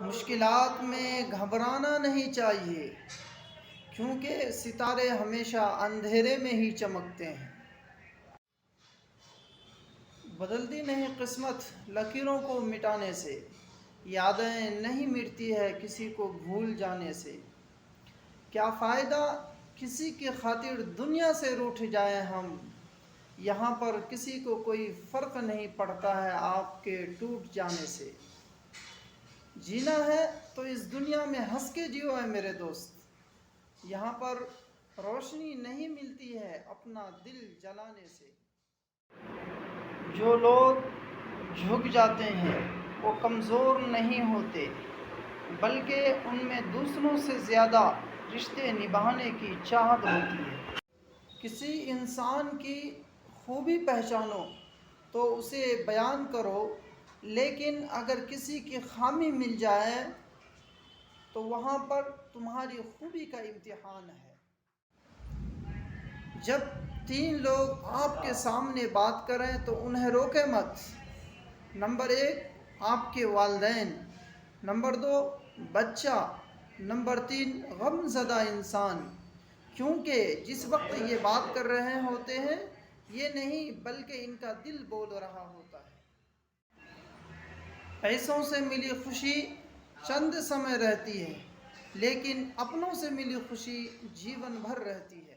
مشکلات میں گھبرانا نہیں چاہیے، کیونکہ ستارے ہمیشہ اندھیرے میں ہی چمکتے ہیں۔ بدلتی نہیں قسمت لکیروں کو مٹانے سے، یادیں نہیں مٹتی ہے کسی کو بھول جانے سے۔ کیا فائدہ کسی کی خاطر دنیا سے روٹھ جائیں ہم، یہاں پر کسی کو کوئی فرق نہیں پڑتا ہے آپ کے ٹوٹ جانے سے۔ جینا ہے تو اس دنیا میں ہنس کے جیو ہے میرے دوست، یہاں پر روشنی نہیں ملتی ہے اپنا دل جلانے سے۔ جو لوگ جھک جاتے ہیں وہ کمزور نہیں ہوتے، بلکہ ان میں دوسروں سے زیادہ رشتے نبھانے کی چاہت ہوتی ہے۔ کسی انسان کی خوبی پہچانو تو اسے بیان کرو، لیکن اگر کسی کی خامی مل جائے تو وہاں پر تمہاری خوبی کا امتحان ہے۔ جب تین لوگ آپ کے سامنے بات کریں تو انہیں روکیں مت۔ نمبر 1 آپ کے والدین، نمبر 2 بچہ، نمبر 3 غم زدہ انسان، کیونکہ جس وقت یہ بات کر رہے ہوتے ہیں یہ نہیں بلکہ ان کا دل بول رہا ہوتا ہے۔ پیسوں سے ملی خوشی چند سمے رہتی ہے، لیکن اپنوں سے ملی خوشی جیون بھر رہتی ہے۔